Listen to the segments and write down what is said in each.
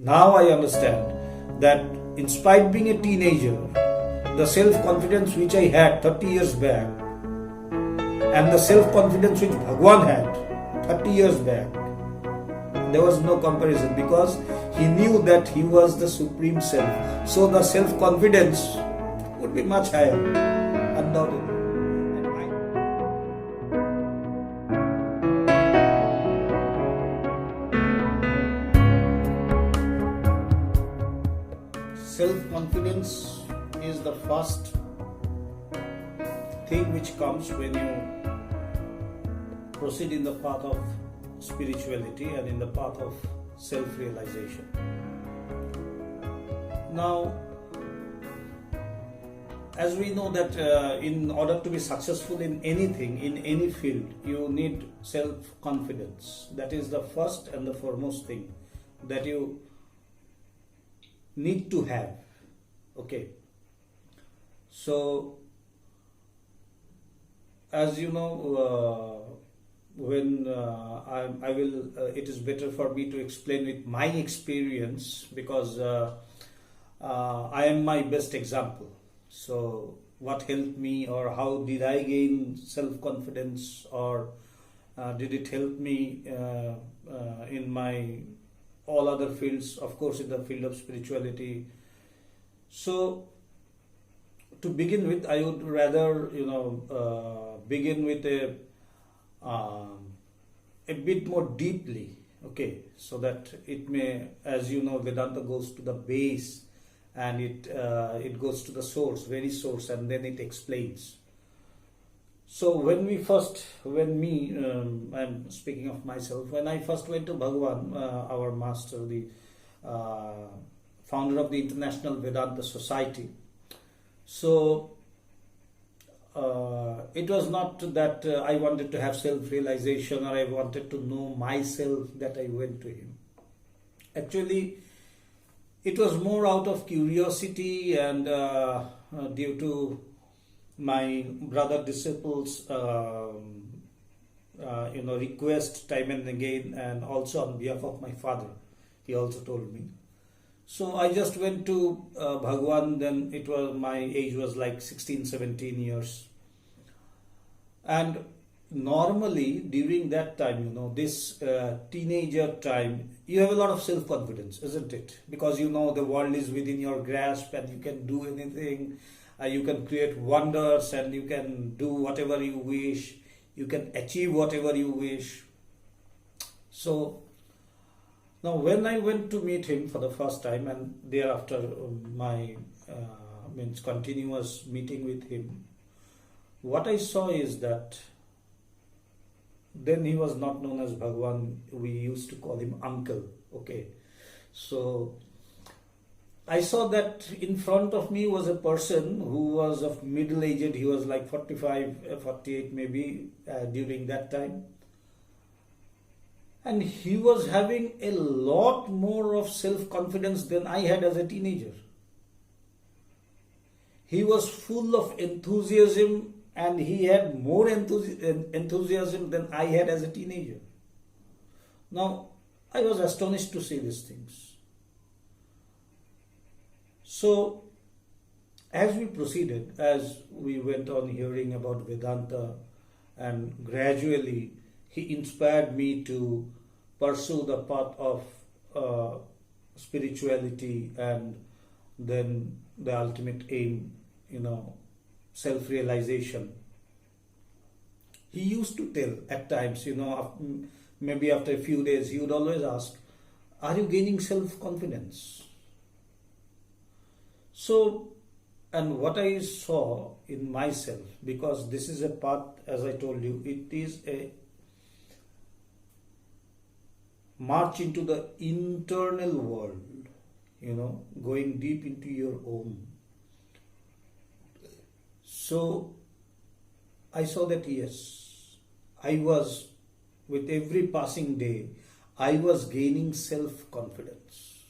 Now I understand that in spite being a teenager, the self-confidence which I had 30 years back and the self-confidence which Bhagwan had 30 years back, there was no comparison, because he knew that he was the Supreme Self. So the self-confidence would be much higher, undoubtedly. Self-confidence is the first thing which comes when you proceed in the path of spirituality and in the path of self-realization. Now, as we know that in order to be successful in anything, in any field, you need self-confidence. That is the first and the foremost thing that you need to have. Okay. So, as you know, when I will, it is better for me to explain with my experience, because I am my best example. So, what helped me, or how did I gain self-confidence, or did it help me in my all other fields, of course in the field of spirituality. So to begin with, I would rather begin with a bit more deeply, okay, so that it may, as you know, Vedanta goes to the base and it goes to the source, very source, and then it explains. So I'm speaking of myself, when I first went to Bhagwan, our master, the founder of the International Vedanta Society, so it was not that I wanted to have self-realization or I wanted to know myself that I went to him. Actually, it was more out of curiosity and due to my brother disciples request time and again, and also on behalf of my father, he also told me. So I just went to Bhagwan. Then it was, my age was like 16-17 years, and normally during that time, this teenager time, you have a lot of self-confidence, isn't it? Because the world is within your grasp and you can do anything. You can create wonders and you can do whatever you wish. You can achieve whatever you wish. So now when I went to meet him for the first time, and thereafter my continuous meeting with him, what I saw is that then he was not known as Bhagwan. We used to call him Uncle. Okay. So I saw that in front of me was a person who was of middle aged. He was like 45, 48 maybe during that time. And he was having a lot more of self-confidence than I had as a teenager. He was full of enthusiasm, and he had more enthusiasm than I had as a teenager. Now, I was astonished to see these things. So, as we proceeded, as we went on hearing about Vedanta, and gradually he inspired me to pursue the path of spirituality, and then the ultimate aim, self-realization. He used to tell at times, maybe after a few days, he would always ask, "Are you gaining self-confidence?" So, and what I saw in myself, because this is a path, as I told you, it is a march into the internal world, going deep into your own. So, I saw that yes, I was, with every passing day, I was gaining self-confidence.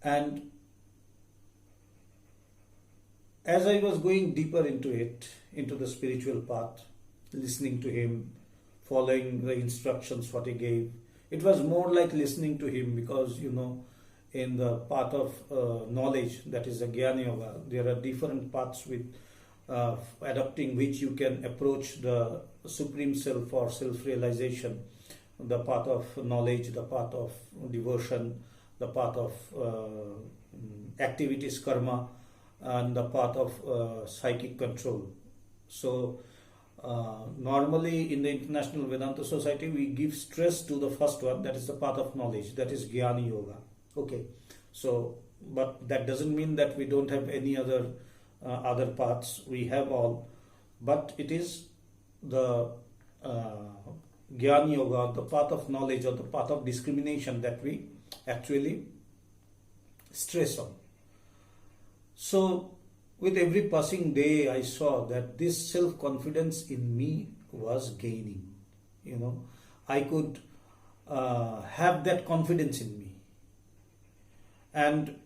And as I was going deeper into it, into the spiritual path, listening to him, following the instructions what he gave, It was more like listening to him, because in the path of knowledge, that is the Jnana Yoga, there are different paths with adopting which you can approach the Supreme Self or self-realization. The path of knowledge, the path of devotion, the path of activities, karma, and the path of psychic control. So normally in the International Vedanta Society, we give stress to the first one, that is the path of knowledge, that is Jnana Yoga. Okay, so but that doesn't mean that we don't have any other paths. We have all, but it is the Jnana Yoga, the path of knowledge or the path of discrimination, that we actually stress on. So with every passing day, I saw that this self-confidence in me was gaining. I could have that confidence in me. And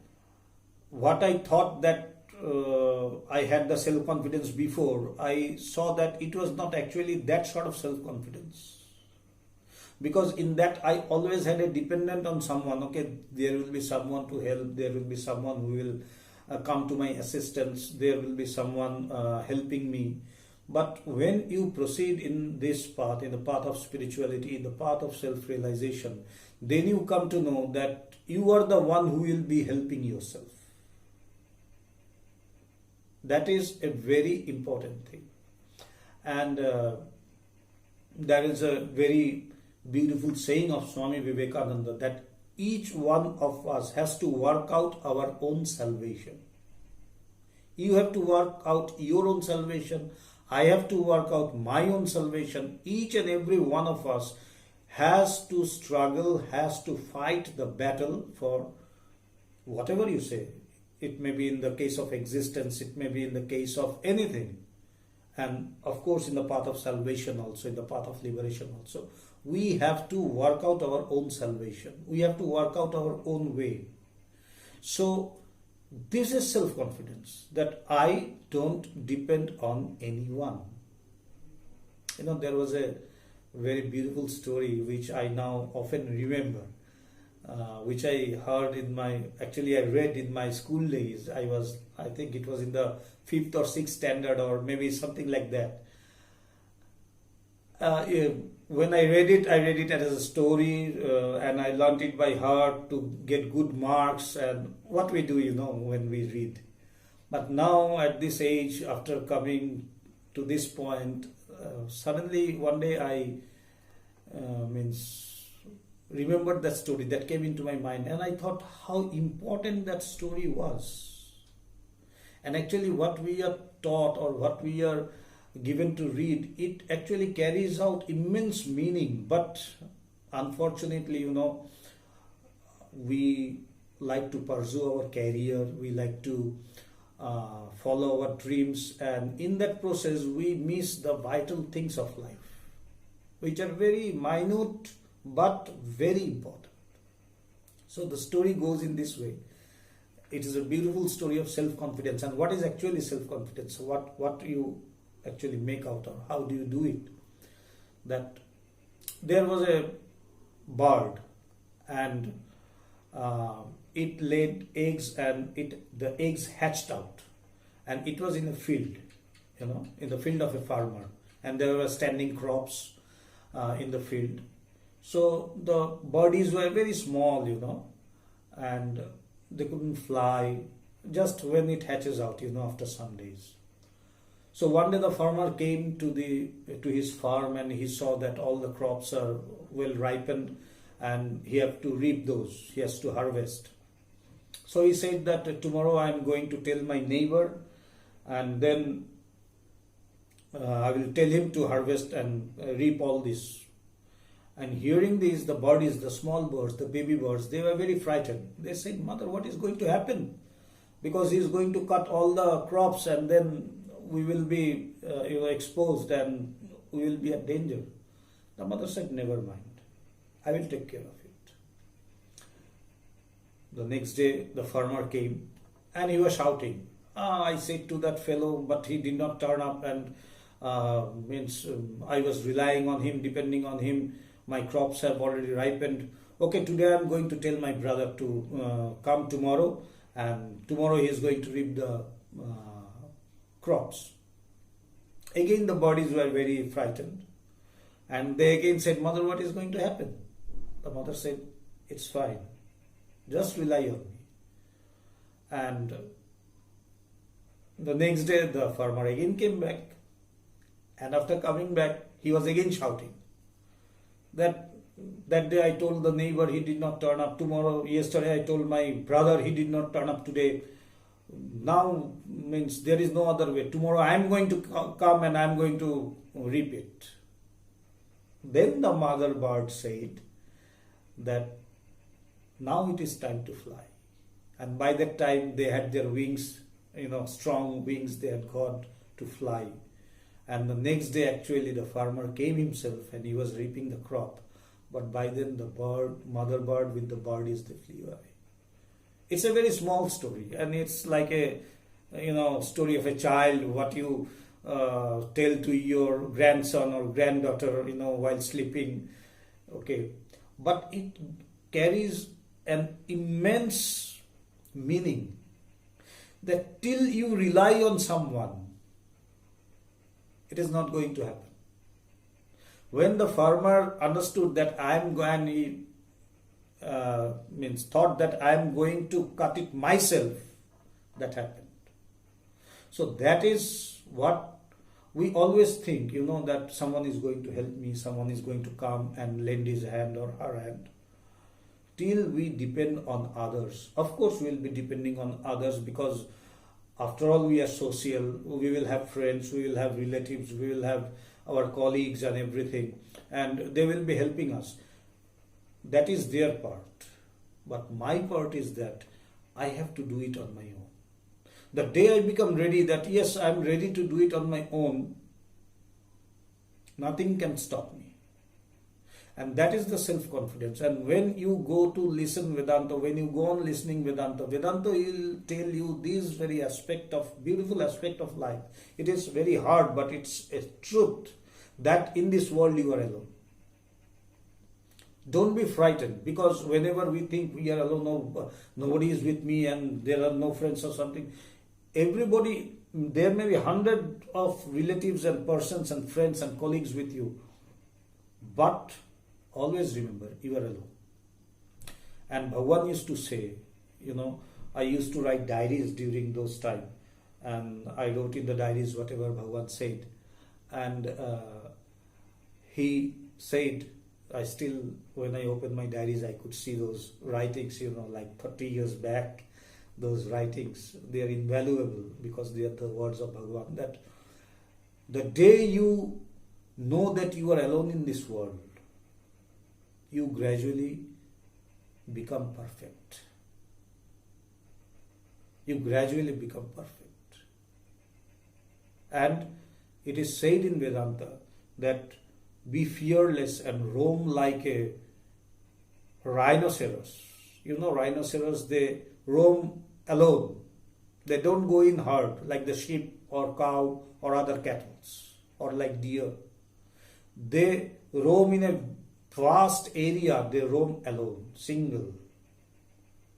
what I thought that I had the self-confidence before, I saw that it was not actually that sort of self-confidence. Because in that I always had a dependent on someone. Okay, there will be someone to help, there will be someone who will come to my assistance, there will be someone helping me. But when you proceed in this path, in the path of spirituality, in the path of self-realization, then you come to know that you are the one who will be helping yourself. That is a very important thing. And there is a very beautiful saying of Swami Vivekananda, that each one of us has to work out our own salvation. You have to work out your own salvation. I have to work out my own salvation. Each and every one of us has to struggle, has to fight the battle for whatever you say. It may be in the case of existence, it may be in the case of anything. And of course in the path of salvation also, in the path of liberation also. We have to work out our own salvation. We have to work out our own way. So this is self-confidence, that I don't depend on anyone. There was a very beautiful story which I now often remember, which I heard I read in my school days. I think it was in the 5th or 6th standard, or maybe something like that. When I read it as a story, and I learned it by heart to get good marks, and what we do, when we read. But now at this age, after coming to this point, suddenly one day I remembered that story that came into my mind, and I thought how important that story was. And actually what we are taught, or what we are given to read, it actually carries out immense meaning. But unfortunately, we like to pursue our career, we like to follow our dreams, and in that process we miss the vital things of life, which are very minute but very important. So the story goes in this way. It is a beautiful story of self-confidence. And what is actually self-confidence? What you actually make out, or how do you do it? That there was a bird, and it laid eggs, and the eggs hatched out, and it was in a field, in the field of a farmer, and there were standing crops in the field. So the birdies were very small, and they couldn't fly just when it hatches out, after some days. So one day the farmer came to his farm, and he saw that all the crops are well ripened, and he has to reap those, he has to harvest. So he said that tomorrow I am going to tell my neighbor, and then I will tell him to harvest and reap all this. And hearing this, the birds, the small birds, the baby birds, they were very frightened. They said, "Mother, what is going to happen? Because he is going to cut all the crops, and then we will be exposed, and we will be at danger." The mother said, "Never mind, I will take care of it." The next day the farmer came, and he was shouting, I said to that fellow, but he did not turn up, and I was relying on him, depending on him. my crops have already ripened. Okay, today I'm going to tell my brother to come tomorrow, and tomorrow he is going to reap the crops. Again the birds were very frightened, and they again said, "Mother, what is going to happen?" The mother said, "It's fine, just rely on me." And the next day the farmer again came back, and after coming back he was again shouting that day I told the neighbor, he did not turn up. Yesterday I told my brother, he did not turn up today. Now means there is no other way. Tomorrow I am going to come and I am going to reap it. Then the mother bird said that now it is time to fly. And by that time they had their wings, strong wings they had got to fly. And the next day actually the farmer came himself and he was reaping the crop. But by then the mother bird with the birdies, they flew away. It's a very small story, and it's like a story of a child, what you tell to your grandson or granddaughter while sleeping. Okay, but it carries an immense meaning that till you rely on someone, it is not going to happen. When the farmer understood that thought that I am going to cut it myself, that happened. So that is what we always think, that someone is going to help me, someone is going to come and lend his hand or her hand. Till we depend on others. Of course, we will be depending on others because after all we are social, we will have friends, we will have relatives, we will have our colleagues and everything, and they will be helping us. That is their part. But my part is that I have to do it on my own. The day I become ready that yes, I am ready to do it on my own, nothing can stop me. And that is the self-confidence. And when you go to listen Vedanta, when you go on listening Vedanta will tell you this very beautiful aspect of life. It is very hard, but it's a truth that in this world you are alone. Don't be frightened, because whenever we think we are alone, nobody is with me and there are no friends or something, everybody, there may be 100 of relatives and persons and friends and colleagues with you, but always remember, you are alone. And Bhagavan used to say, I used to write diaries during those times, and I wrote in the diaries whatever Bhagavan said. And he said, when I opened my diaries, I could see those writings, like 30 years back, those writings, they are invaluable because they are the words of Bhagavan, that the day you know that you are alone in this world, you gradually become perfect. You gradually become perfect. And it is said in Vedanta that be fearless and roam like a rhinoceros. Rhinoceros, they roam alone. They don't go in herd like the sheep or cow or other cattle or like deer. They roam in a vast area, they roam alone, single.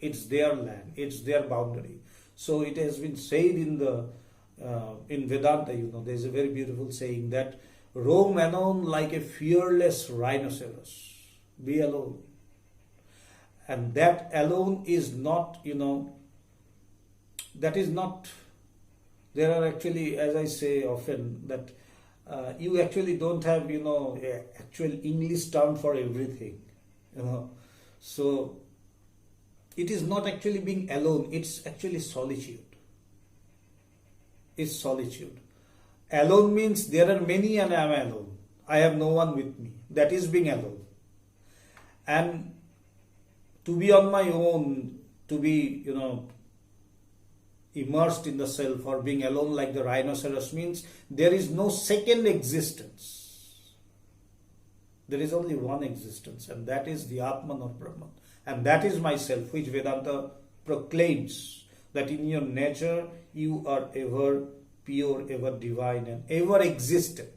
It's their land, it's their boundary. So it has been said in Vedanta, there is a very beautiful saying that roam alone like a fearless rhinoceros. Be alone. And that alone is not, that is not, there are actually, as I say often, that you actually don't have, actual English term for everything, So it is not actually being alone, it's actually solitude. It's solitude. Alone means there are many and I am alone. I have no one with me. That is being alone. And to be on my own, to be, immersed in the self or being alone like the rhinoceros means there is no second existence. There is only one existence, and that is the Atman or Brahman. And that is myself, which Vedanta proclaims that in your nature you are ever pure, ever divine, and ever existent.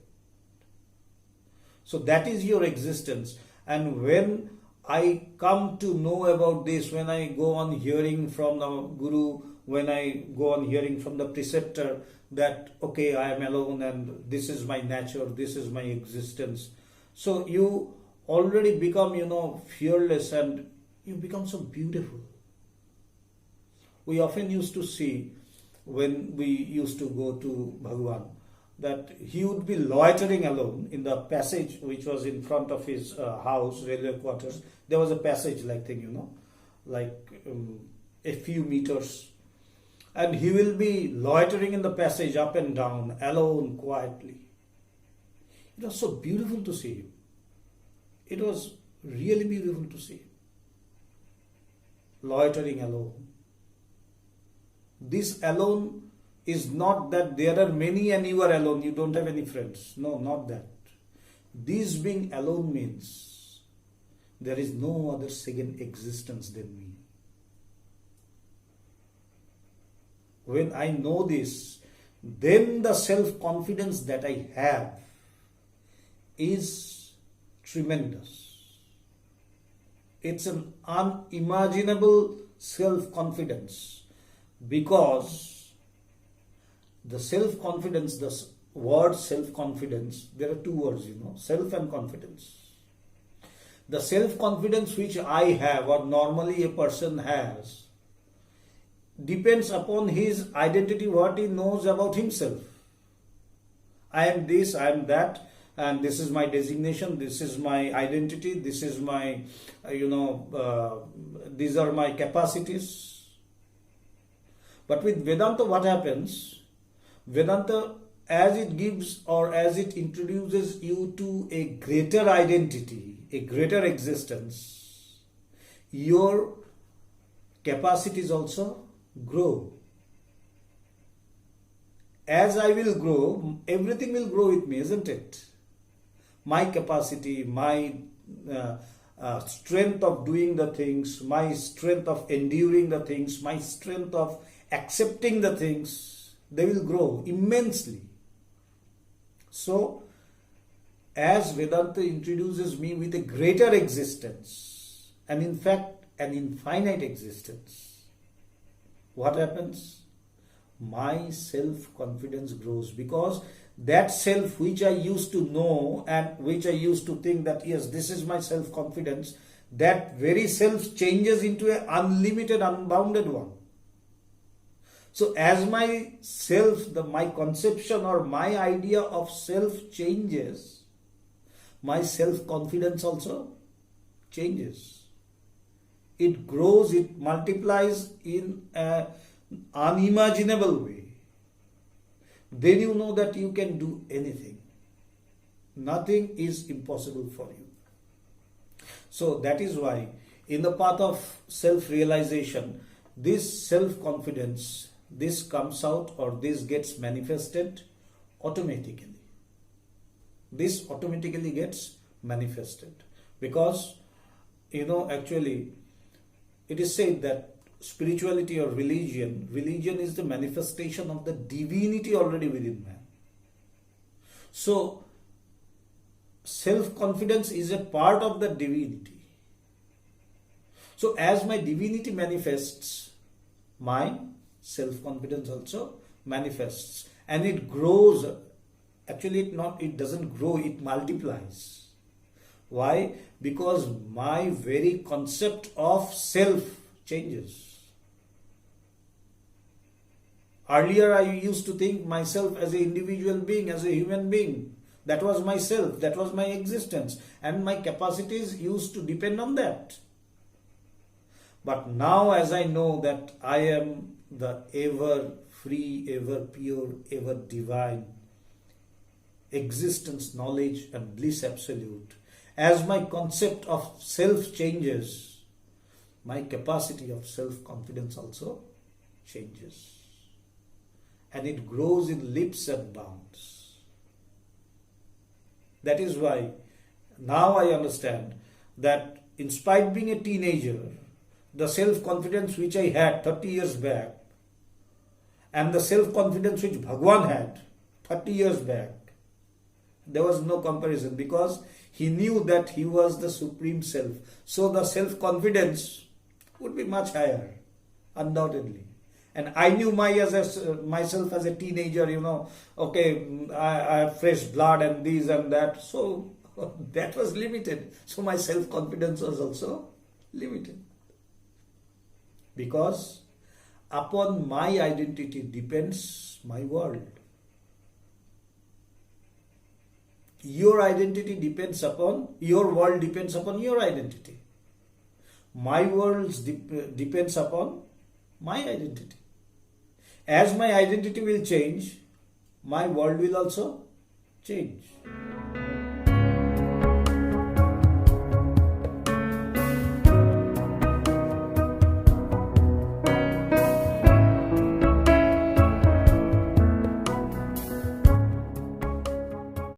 So that is your existence. And when I come to know about this, when I go on hearing from the Guru, when I go on hearing from the preceptor that, okay, I am alone and this is my nature, this is my existence. So you already become, fearless, and you become so beautiful. We often used to see, when we used to go to Bhagwan, that he would be loitering alone in the passage which was in front of his house, railway quarters. There was a passage like thing, a few meters. And he will be loitering in the passage up and down, alone, quietly. It was so beautiful to see him. It was really beautiful to see him. Loitering alone. This alone is not that there are many and you are alone, you don't have any friends. No, not that. This being alone means there is no other second existence than me. When I know this, then the self-confidence that I have is tremendous. It's an unimaginable self-confidence, because the self-confidence, the word self-confidence, there are two words, self and confidence. The self-confidence which I have, or normally a person has, depends upon his identity, what he knows about himself. I am this, I am that, and this is my designation, this is my identity, this is my, these are my capacities. But with Vedanta, what happens? Vedanta, as it gives or as it introduces you to a greater identity, a greater existence, your capacities also grow. As I will grow, everything will grow with me, isn't it? My capacity, my strength of doing the things, my strength of enduring the things, my strength of accepting the things, they will grow immensely. So, as Vedanta introduces me with a greater existence, and in fact an infinite existence, what happens? My self-confidence grows, because that self which I used to know and which I used to think that yes, this is my self-confidence, that very self changes into an unlimited, unbounded one. So as my self, my conception or my idea of self changes, my self-confidence also changes. It grows, it multiplies in an unimaginable way. Then you know that you can do anything. Nothing is impossible for you. So that is why in the path of self-realization, this self-confidence, this comes out or this gets manifested automatically. This automatically gets manifested because, actually it is said that spirituality or religion is the manifestation of the divinity already within man. So self-confidence is a part of the divinity. So as my divinity manifests, my self-confidence also manifests, and it grows. Actually it doesn't grow, it multiplies. Why? Because my very concept of self changes. Earlier I used to think myself as an individual being, as a human being. That was myself, that was my existence, and my capacities used to depend on that. But now as I know that I am the ever free, ever pure, ever divine existence, knowledge and bliss absolute, as my concept of self changes, my capacity of self-confidence also changes. And it grows in leaps and bounds. That is why now I understand that in spite of being a teenager, the self-confidence which I had 30 years back and the self-confidence which Bhagwan had 30 years back, there was no comparison, because He knew that he was the Supreme Self. So the self-confidence would be much higher, undoubtedly. And I knew myself as a teenager, okay, I have fresh blood and this and that. So that was limited. So my self-confidence was also limited. Because upon my identity depends my world. Your identity depends upon, your world depends upon your identity. My world depends upon my identity. As my identity will change, my world will also change.